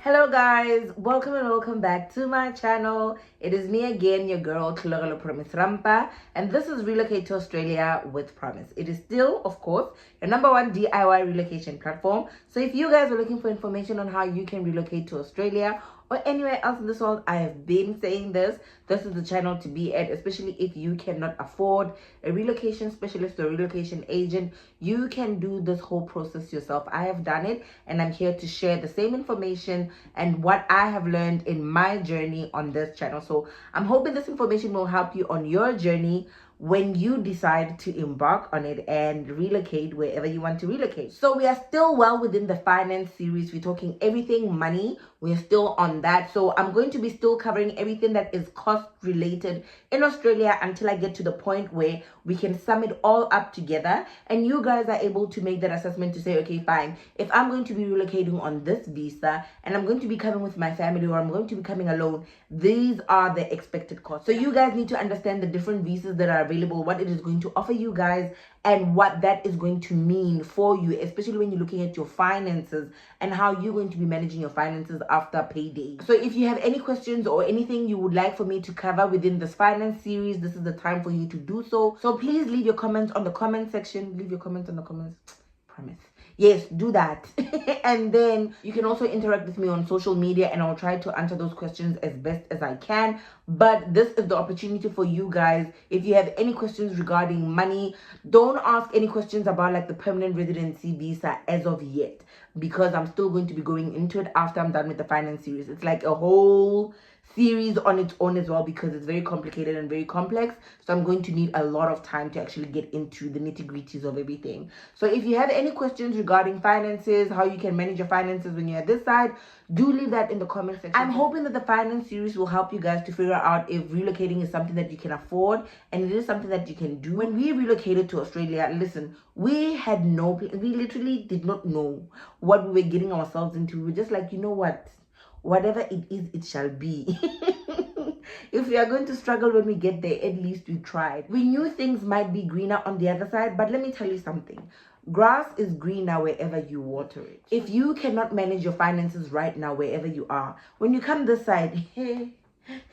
Hello guys, welcome and welcome back to my channel. It is me again, your girl Thlologelo Rampa, and this is Relocate to Australia with Promise. It is still, of course, your number one DIY relocation platform. So if you guys are looking for information on how you can relocate to Australia or anywhere else in this world, I have been saying this is the channel to be at, especially if you cannot afford a relocation specialist or relocation agent. You can do this whole process yourself. I have done it, and I'm here to share the same information and what I have learned in my journey on this channel. So I'm hoping this information will help you on your journey when you decide to embark on it and relocate wherever you want to relocate. So we are still well within the finance series. We're talking everything money. We're still on that. So I'm going to be still covering everything that is cost related in Australia until I get to the point where we can sum it all up together and you guys are able to make that assessment to say, okay, fine, if I'm going to be relocating on this visa and I'm going to be coming with my family or I'm going to be coming alone, these are the expected costs. So you guys need to understand the different visas that are available, what it is going to offer you guys, and what that is going to mean for you, especially when you're looking at your finances and how you're going to be managing your finances after payday. So if you have any questions or anything you would like for me to cover within this finance series, this is the time for you to do so. So please leave your comments on the comment section. Leave your comments on the comments. Promise. Yes, do that. And then you can also interact with me on social media and I'll try to answer those questions as best as I can. But this is the opportunity for you guys. If you have any questions regarding money, don't ask any questions about like the permanent residency visa as of yet, because I'm still going to be going into it after I'm done with the finance series. It's like a whole series on its own as well, because it's very complicated and very complex. So I'm going to need a lot of time to actually get into the nitty-gritties of everything. So if you have any questions regarding finances, how you can manage your finances when you're at this side, do leave that in the comment section. I'm hoping that the finance series will help you guys to figure out if relocating is something that you can afford and it is something that you can do. When we relocated to Australia, listen, we literally did not know what we were getting ourselves into. We were just like, you know what? Whatever it is, it shall be. If we are going to struggle when we get there, at least we tried. We knew things might be greener on the other side, but let me tell you something. Grass is greener wherever you water it. If you cannot manage your finances right now, wherever you are, when you come this side,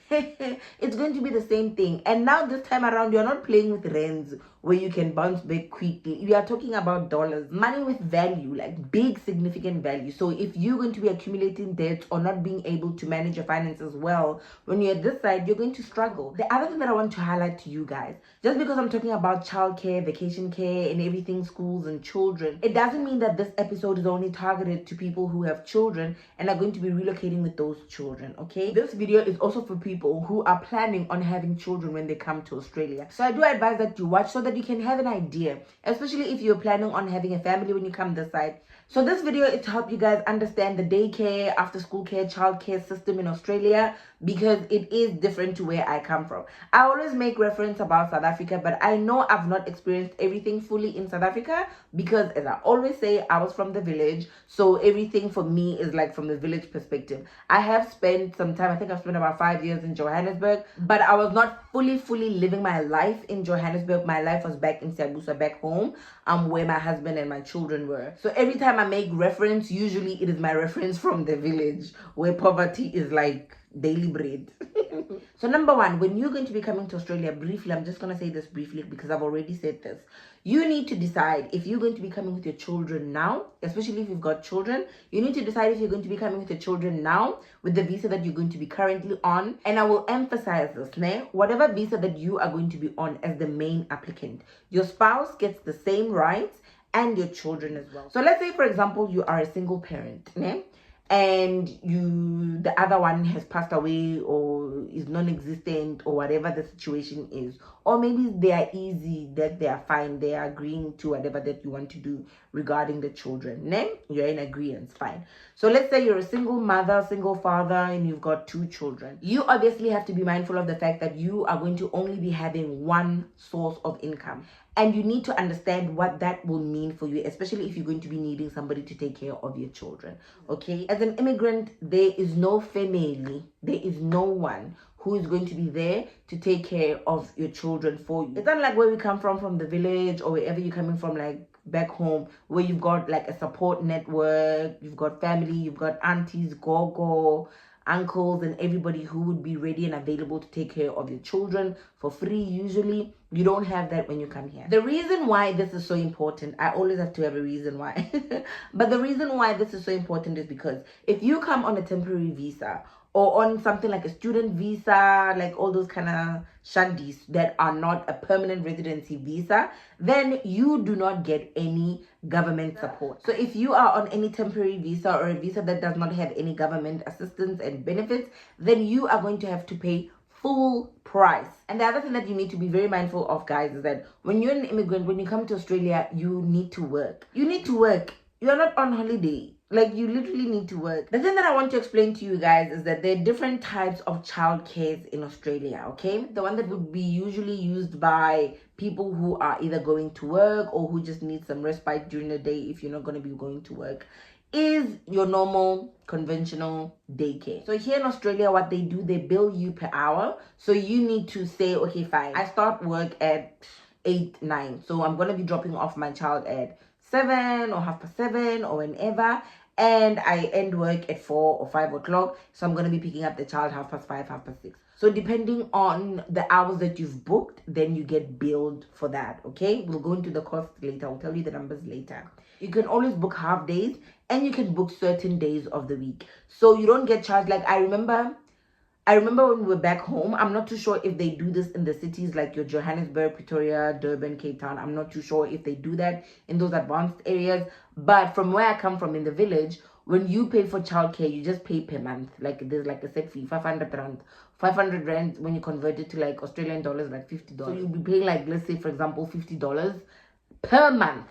it's going to be the same thing. And now this time around, you're not playing with rands where you can bounce back quickly. We are talking about dollars, money with value, like big significant value. So if you're going to be accumulating debt or not being able to manage your finances well, when you're at this side, you're going to struggle. The other thing that I want to highlight to you guys, just because I'm talking about childcare, vacation care and everything, schools and children, it doesn't mean that this episode is only targeted to people who have children and are going to be relocating with those children, okay? This video is also for people who are planning on having children when they come to Australia. So I do advise that you watch so that you can have an idea, especially if you're planning on having a family when you come this side. So this video is to help you guys understand the daycare, after school care, childcare system in Australia, because it is different to where I come from. I always make reference about South Africa, but I know I've not experienced everything fully in South Africa because, as I always say, I was from the village. So everything for me is like from the village perspective. I have spent some time, I think I've spent about 5 years in Johannesburg, but I was not fully living my life in Johannesburg. My life was back in Siyabusa, back home, where my husband and my children were. So every time I make reference, usually it is my reference from the village where poverty is like daily bread. So number one, when you're going to be coming to Australia, briefly, I'm just going to say this briefly because I've already said this. You need to decide if you're going to be coming with your children now, especially if you've got children. You need to decide if you're going to be coming with your children now with the visa that you're going to be currently on. And I will emphasize this, whatever visa that you are going to be on as the main applicant, your spouse gets the same rights and your children as well. So let's say, for example, you are a single parent, and the other one has passed away or is non-existent or whatever the situation is, or maybe they are easy, that they are fine, they are agreeing to whatever that you want to do regarding the children, you're in agreement, fine. So let's say you're a single mother, single father, and you've got 2 children. You obviously have to be mindful of the fact that you are going to only be having one source of income. And you need to understand what that will mean for you, especially if you're going to be needing somebody to take care of your children, okay? As an immigrant, there is no family, there is no one who is going to be there to take care of your children for you. It's not like where we come from the village, or wherever you're coming from, like back home where you've got like a support network, you've got family, you've got aunties, gogo, uncles, and everybody who would be ready and available to take care of your children for free. Usually you don't have that when you come here. The reason why this is so important, I always have to have a reason why but the reason why this is so important is because if you come on a temporary visa or on something like a student visa, like all those kind of shandies that are not a permanent residency visa, then you do not get any government support. So if you are on any temporary visa or a visa that does not have any government assistance and benefits, then you are going to have to pay full price. And the other thing that you need to be very mindful of, guys, is that when you're an immigrant, when you come to Australia, you need to work. You need to work. You are not on holiday. Like, you literally need to work. The thing that I want to explain to you guys is that there are different types of childcare in Australia, okay? The one that would be usually used by people who are either going to work or who just need some respite during the day if you're not going to be going to work is your normal conventional daycare. So here in Australia, what they do, they bill you per hour. So you need to say, okay, fine, I start work at 8, 9. So I'm going to be dropping off my child at 7 or 7:30 or whenever, and I end work at 4 or 5 o'clock. So I'm going to be picking up the child 5:30, 6:30. So depending on the hours that you've booked, then you get billed for that, okay? We'll go into the cost later. I'll tell you the numbers later. You can always book half days and you can book certain days of the week. So you don't get charged. Like I remember when we were back home, I'm not too sure if they do this in the cities like your Johannesburg, Pretoria, Durban, Cape Town. I'm not too sure if they do that in those advanced areas. But from where I come from in the village, when you pay for childcare, you just pay per month. Like there's like a set fee, 500 rand. 500 rand when you convert it to like Australian dollars, like $50. So you'll be paying like, let's say for example, $50 per month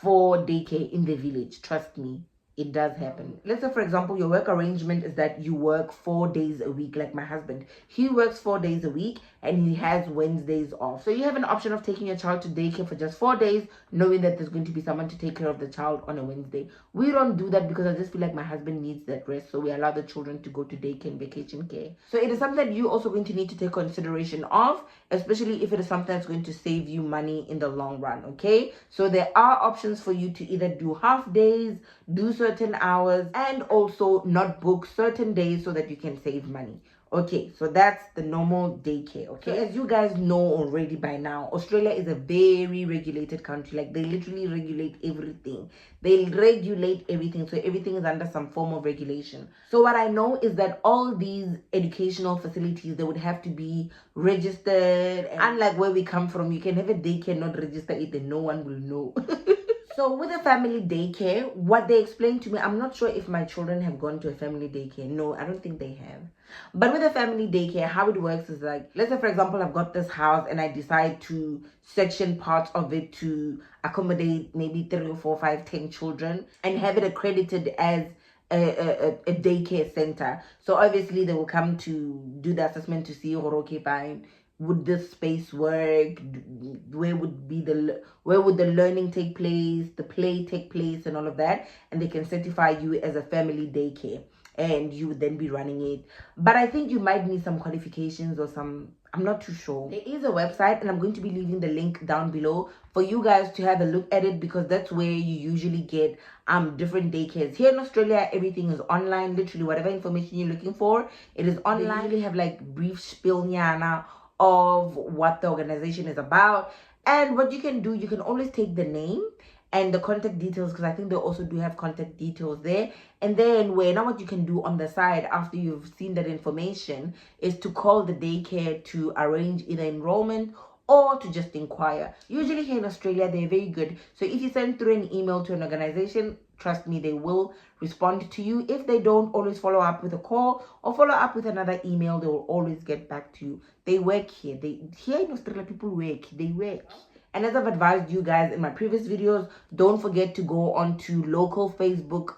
for daycare in the village. Trust me, it does happen. Let's say for example your work arrangement is that you work 4 days a week. Like my husband, he works 4 days a week and he has Wednesdays off. So you have an option of taking your child to daycare for just 4 days, knowing that there's going to be someone to take care of the child on a Wednesday. We don't do that because I just feel like my husband needs that rest, so we allow the children to go to daycare and vacation care. So it is something that you also going to need to take consideration of, especially if it is something that's going to save you money in the long run, okay? So there are options for you to either do half days, do certain hours, and also not book certain days so that you can save money. Okay, so that's the normal daycare, okay? So as you guys know already by now, Australia is a very regulated country. Like, they literally regulate everything. They regulate everything, so everything is under some form of regulation. So what I know is that all these educational facilities, they would have to be registered. And unlike where we come from, you can have a daycare, not register it, and no one will know. So with a family daycare, what they explained to me, I'm not sure if my children have gone to a family daycare. No, I don't think they have. But with a family daycare, how it works is like, let's say for example, I've got this house and I decide to section parts of it to accommodate maybe 3 or 4, 5, 10 children and have it accredited as a daycare center. So obviously they will come to do the assessment to see, okay, fine, would this space work? Where would the learning take place, the play take place, and all of that? And they can certify you as a family daycare, and you would then be running it. But I think you might need some qualifications or some, I'm not too sure. There is a website, and I'm going to be leaving the link down below for you guys to have a look at it, because that's where you usually get different daycares. Here in Australia, everything is online. Literally, whatever information you're looking for, it is online. They usually have like brief spiel nyana of what the organization is about. And what you can do, you can always take the name and the contact details, because I think they also do have contact details there. And then now what you can do on the side after you've seen that information is to call the daycare to arrange either enrollment or to just inquire. Usually here in Australia, they're very good. So if you send through an email to an organization, trust me, they will respond to you. If they don't, always follow up with a call or follow up with another email. They will always get back to you. They work here. Here in Australia, people work. They work. And as I've advised you guys in my previous videos, don't forget to go on to local Facebook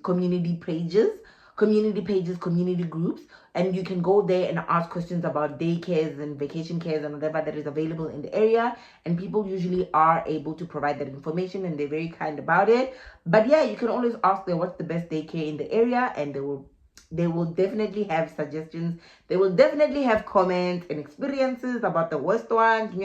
community pages, community groups, and you can go there and ask questions about daycares and vacation cares and whatever that is available in the area. And people usually are able to provide that information, and they're very kind about it. But yeah, you can always ask them what's the best daycare in the area, and they will definitely have suggestions. They will definitely have comments and experiences about the worst ones.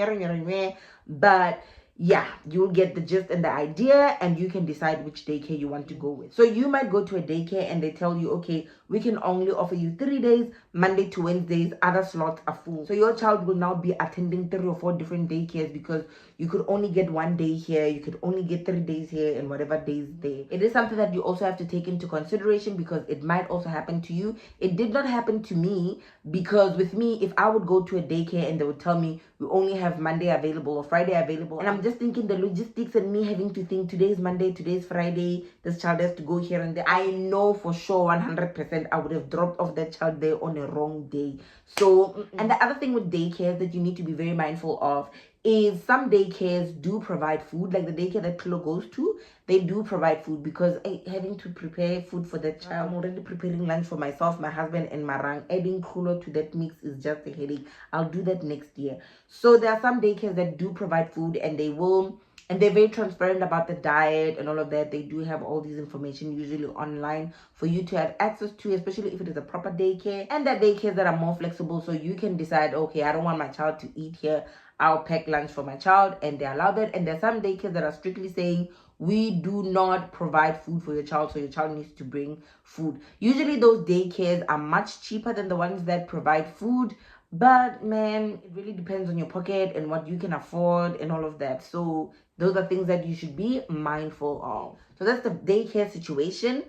But yeah, you'll get the gist and the idea, and you can decide which daycare you want to go with. So you might go to a daycare and they tell you, okay, we can only offer you 3 days, Monday to Wednesdays, other slots are full. So your child will now be attending 3 or 4 different daycares because you could only get 1 day here, you could only get 3 days here, and whatever days there. It is something that you also have to take into consideration because it might also happen to you. It did not happen to me because with me, if I would go to a daycare and they would tell me we only have Monday available or Friday available, and I'm just thinking the logistics and me having to think today's Monday, today's Friday, this child has to go here and there, I know for sure 100% I would have dropped off that child there on a wrong day. So and the other thing with daycares that you need to be very mindful of is some daycares do provide food. Like the daycare that Klo goes to, they do provide food because having to prepare food for that child, I'm already preparing lunch for myself, my husband, and Marang. Adding Klo to that mix is just a headache. I'll do that next year. So there are some daycares that do provide food, and they're very transparent about the diet and all of that. They do have all these information usually online for you to have access to, especially if it is a proper daycare. And there are daycares that are more flexible, so you can decide, okay, I don't want my child to eat here, I'll pack lunch for my child, and they allow that. And there are some daycares that are strictly saying we do not provide food for your child, so your child needs to bring food. Usually those daycares are much cheaper than the ones that provide food, but man, it really depends on your pocket and what you can afford and all of that. So those are things that you should be mindful of. So that's the daycare situation.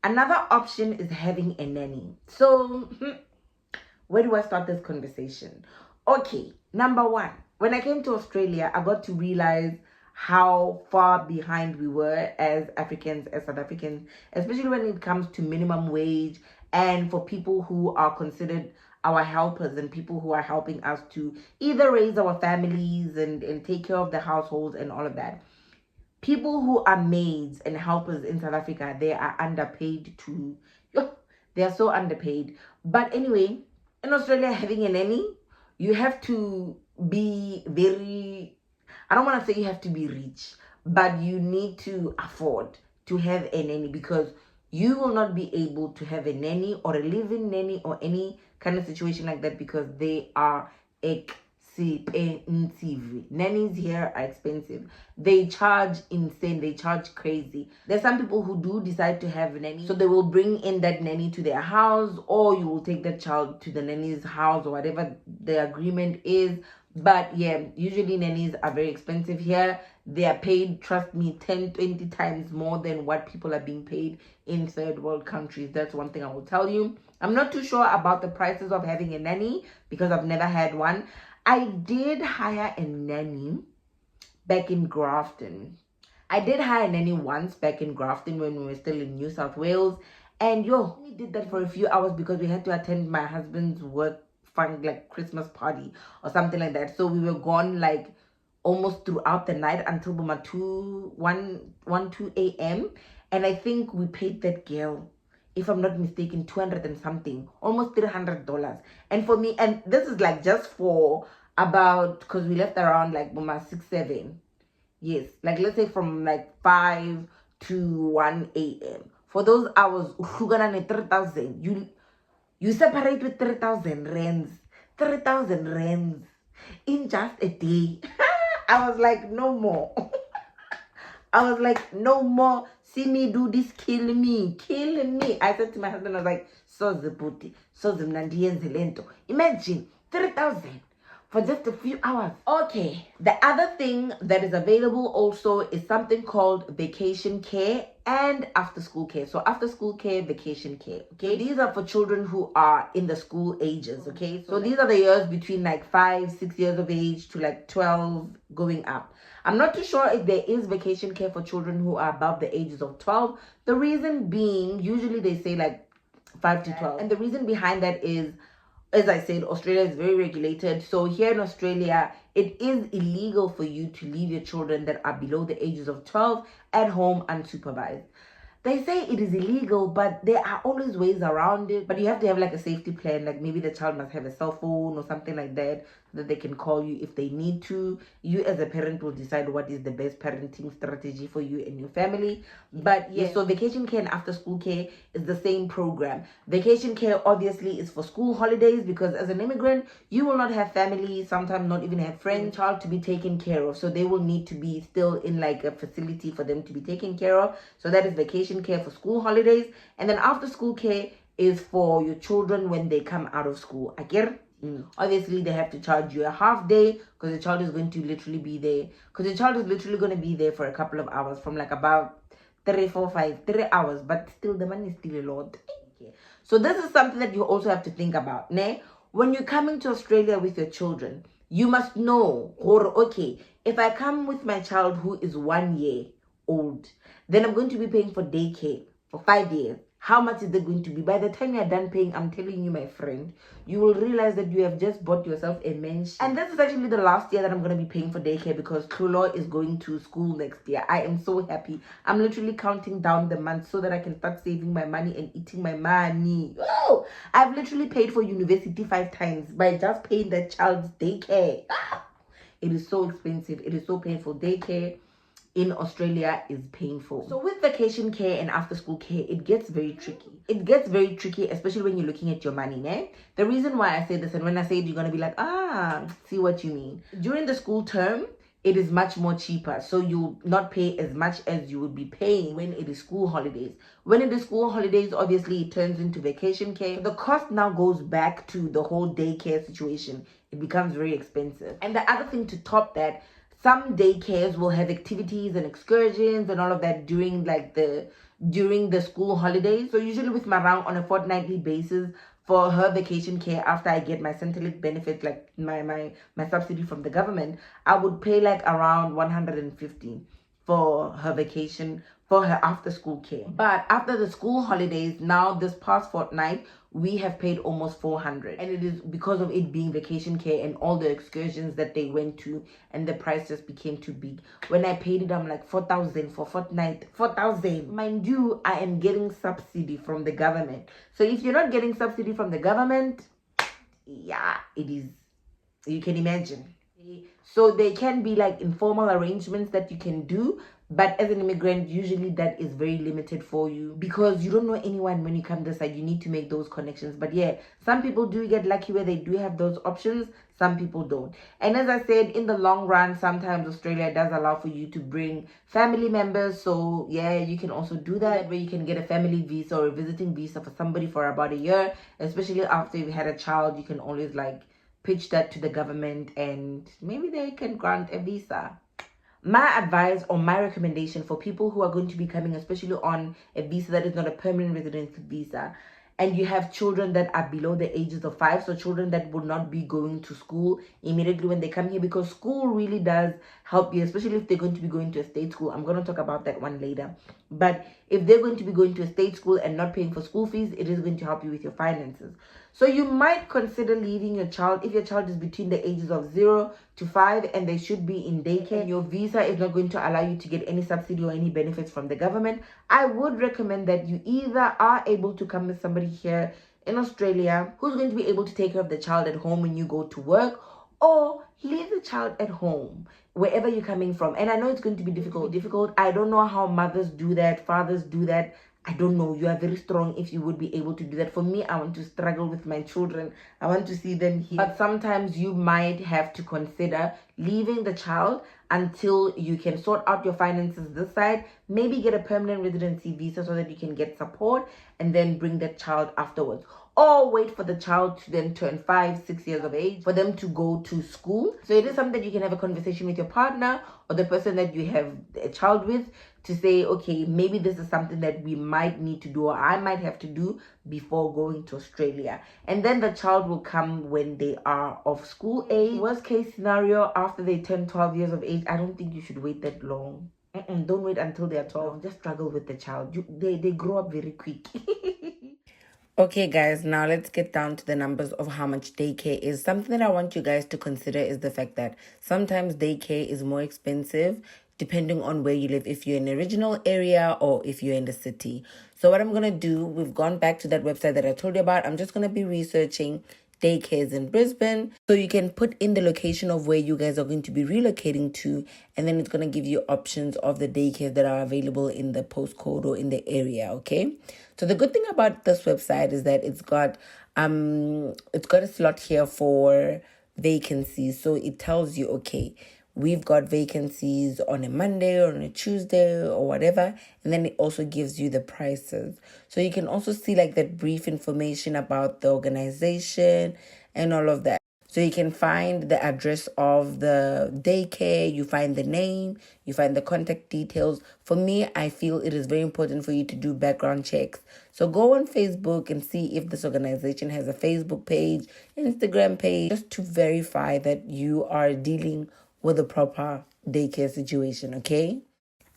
Another option is having a nanny. So where do I start this conversation? Okay, number one, when I came to Australia, I got to realize how far behind we were as Africans, as South Africans, especially when it comes to minimum wage and for people who are considered our helpers and people who are helping us to either raise our families and take care of the households and all of that. People who are maids and helpers in South Africa, they are underpaid too. They are so underpaid. But anyway, in Australia, having a nanny, you have to be very, I don't want to say you have to be rich, but you need to afford to have a nanny because you will not be able to have a nanny or a live-in nanny or any kind of situation like that because they are expensive. Nannies here are expensive. They charge insane. They charge crazy. There's some people who do decide to have a nanny, so they will bring in that nanny to their house, or you will take that child to the nanny's house or whatever the agreement is. But yeah, usually nannies are very expensive here. They are paid, trust me, 10-20 times more than what people are being paid in third world countries. That's one thing I will tell you. I'm not too sure about the prices of having a nanny because I've never had one. I did hire a nanny back in Grafton. I did hire a nanny once back in Grafton when we were still in New South Wales. And we did that for a few hours because we had to attend my husband's work fun, like Christmas party or something like that. So we were gone like almost throughout the night until 2 a.m. And I think we paid that girl, if I'm not mistaken, 200 and something, almost $300. And for me, and this is like just for about, because we left around like 6, 7. Yes, like let's say from like 5 to 1 a.m. For those hours, 3,000. You separate with 3,000 rands. 3,000 rands in just a day. I was like, no more. I was like, no more. See me do this, kill me. Kill me. I said to my husband, I was like, so ziputi, so zimnandiyen lento. Imagine 3,000 for just a few hours. Okay, the other thing that is available also is something called vacation care and after school care. So after school care, vacation care. Okay, these are for children who are in the school ages. Okay, so these are the years between like 5, 6 years of age to like 12 going up. I'm not too sure if there is vacation care for children who are above the ages of 12. The reason being, usually they say like 5 to 12. And the reason behind that is, as I said, Australia is very regulated. So here in Australia, it is illegal for you to leave your children that are below the ages of 12 at home unsupervised. They say it is illegal, but there are always ways around it. But you have to have like a safety plan. Like maybe the child must have a cell phone or something like that, that they can call you if they need to. You as a parent will decide what is the best parenting strategy for you and your family. But yes, so vacation care and after school care is the same program. Vacation care obviously is for school holidays, because as an immigrant you will not have family, sometimes not even have friends, child to be taken care of, so they will need to be still in like a facility for them to be taken care of. So that is vacation care for school holidays. And then after school care is for your children when they come out of school. I get it. Obviously they have to charge you a half day, because the child is going to literally be there, going to be there for a couple of hours, from like about 3 hours, but still the money is still a lot. So this is something that you also have to think about. Ne? When you're coming to Australia with your children, you must know, or okay, if I come with my child who is 1 year old, then I'm going to be paying for daycare for 5 years. How much is it going to be? By the time you're done paying, I'm telling you, my friend, you will realize that you have just bought yourself a mansion. And this is actually the last year that I'm going to be paying for daycare, because Thlologelo is going to school next year. I am so happy. I'm literally counting down the months so that I can start saving my money and eating my money. Oh, I've literally paid for university 5 times by just paying that child's daycare. It is so expensive. It is so painful. Daycare in Australia is painful. So with vacation care and after school care, it gets very tricky. It gets very tricky, especially when you're looking at your money, ne? The reason why I say this, and when I say it, you're going to be like, see what you mean. During the school term, it is much more cheaper. So you not pay as much as you would be paying when it is school holidays. When it is school holidays, obviously it turns into vacation care. So the cost now goes back to the whole daycare situation. It becomes very expensive. And the other thing to top that, some daycares will have activities and excursions and all of that during the school holidays. So usually with Marang on a fortnightly basis for her vacation care, after I get my Centrelink benefits, like my subsidy from the government, I would pay like around 150 for her vacation, for her after school care. But after the school holidays, now this past fortnight, we have paid almost 400, and it is because of it being vacation care and all the excursions that they went to, and the price just became too big. When I paid it, I'm like 4,000 for fortnight. 4,000, mind you, I am getting subsidy from the government. So if you're not getting subsidy from the government, yeah, it is, you can imagine. So there can be like informal arrangements that you can do, but as an immigrant, usually that is very limited for you, because you don't know anyone when you come this side. You need to make those connections. But yeah, some people do get lucky where they do have those options, some people don't. And as I said, in the long run, sometimes Australia does allow for you to bring family members. So yeah, you can also do that, where you can get a family visa or a visiting visa for somebody for about a year, especially after you've had a child. You can always like pitch that to the government and maybe they can grant a visa. My advice or my recommendation for people who are going to be coming, especially on a visa that is not a permanent residency visa, and you have children that are below the ages of 5, so children that would not be going to school immediately when they come here, because school really does help you, especially if they're going to be going to a state school. I'm going to talk about that one later. But if they're going to be going to a state school and not paying for school fees, it is going to help you with your finances. So you might consider leaving your child if your child is between the ages of 0 to 5 and they should be in daycare. Your visa is not going to allow you to get any subsidy or any benefits from the government. I would recommend that you either are able to come with somebody here in Australia who's going to be able to take care of the child at home when you go to work, or leave the child at home wherever you're coming from. And I know it's going to be difficult. I don't know how mothers do that, fathers do that. I don't know. You are very strong if you would be able to do that. For me, I want to struggle with my children. I want to see them here. But sometimes you might have to consider leaving the child until you can sort out your finances this side. Maybe get a permanent residency visa so that you can get support and then bring that child afterwards. Or wait for the child to then turn 5-6 years of age for them to go to school. So it is something that you can have a conversation with your partner or the person that you have a child with to say, okay, maybe this is something that we might need to do, or I might have to do before going to Australia. And then the child will come when they are of school age. Worst case scenario, after they turn 12 years of age, I don't think you should wait that long. Don't wait until they're 12. Just struggle with the child. They grow up very quick. Okay, guys, now let's get down to the numbers of how much daycare is. Something that I want you guys to consider is the fact that sometimes daycare is more expensive depending on where you live, if you're in a regional area or if you're in the city. So what I'm going to do, we've gone back to that website that I told you about. I'm just going to be researching daycares in Brisbane. So you can put in the location of where you guys are going to be relocating to, and then it's going to give you options of the daycares that are available in the postcode or in the area, okay? So the good thing about this website is that it's got a slot here for vacancies. So it tells you, okay, we've got vacancies on a Monday or on a Tuesday or whatever. And then it also gives you the prices. So you can also see like that brief information about the organization and all of that. So you can find the address of the daycare, you find the name, you find the contact details. For me, I feel it is very important for you to do background checks. So go on Facebook and see if this organization has a Facebook page, Instagram page, just to verify that you are dealing with a proper daycare situation, okay?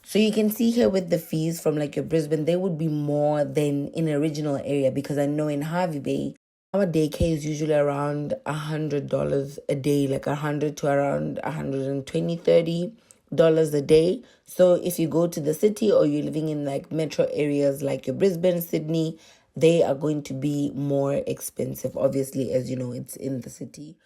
So you can see here with the fees from like your Brisbane, they would be more than in a regional area, because I know in Harvey Bay, our daycare is usually around $100 a day, like 100 to around 120, $30 a day. So if you go to the city or you're living in like metro areas like your Brisbane, Sydney, they are going to be more expensive. Obviously, as you know, it's in the city.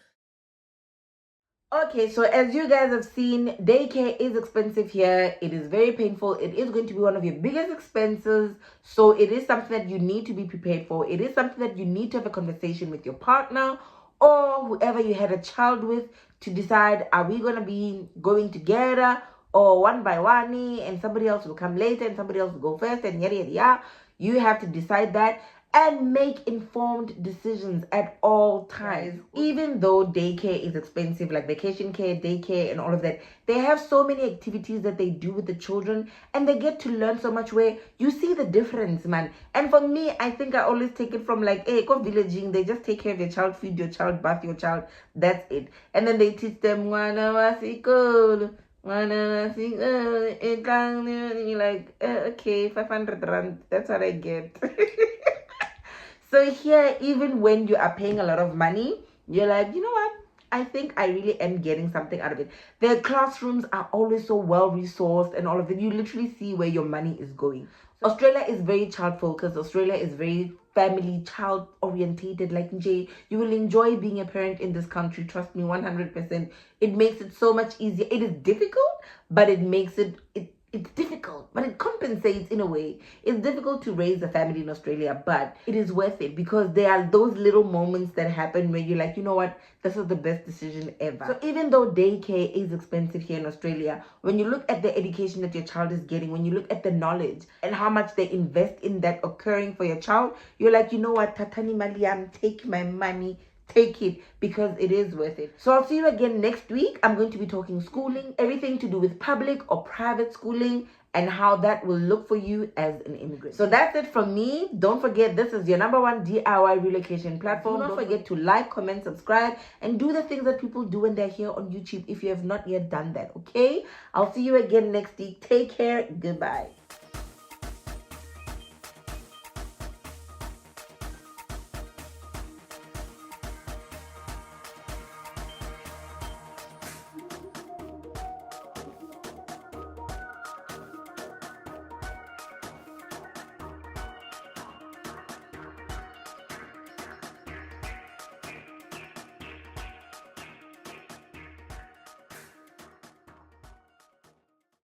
Okay, so as you guys have seen, daycare is expensive here. It is very painful. It is going to be one of your biggest expenses. So it is something that you need to be prepared for. It is something that you need to have a conversation with your partner or whoever you had a child with to decide, are we going to be going together or one by one, and somebody else will come later and somebody else will go first and yada yada yada. You have to decide that and make informed decisions at all times. Even though daycare is expensive, like vacation care, daycare, and all of that, they have so many activities that they do with the children, and they get to learn so much where you see the difference, man. And for me, I think I always take it from like, hey, go villaging, they just take care of your child, feed your child, bath your child, that's it. And then they teach them, like, okay, 500 rand, that's what I get. So here, even when you are paying a lot of money, you're like, you know what? I think I really am getting something out of it. Their classrooms are always so well resourced and all of it. You literally see where your money is going. So Australia is very child focused. Australia is very family, child orientated. Like, Jay, you will enjoy being a parent in this country. Trust me, 100%. It makes it so much easier. It is difficult, but it makes it's difficult, but it compensates in a way. It's difficult to raise a family in Australia, but it is worth it because there are those little moments that happen where you're like, you know what, this is the best decision ever. So even though daycare is expensive here in Australia, when you look at the education that your child is getting, when you look at the knowledge and how much they invest in that occurring for your child, you're like, you know what, Tatani Maliam, take my money, take it, because it is worth it. So I'll see you again next week. I'm going to be talking schooling, everything to do with public or private schooling, and how that will look for you as an immigrant. So that's it from me. Don't forget, this is your #1 DIY relocation platform. Don't forget to like, comment, subscribe, and do the things that people do when they're here on YouTube if you have not yet done that, okay? I'll see you again next week. Take care. Goodbye.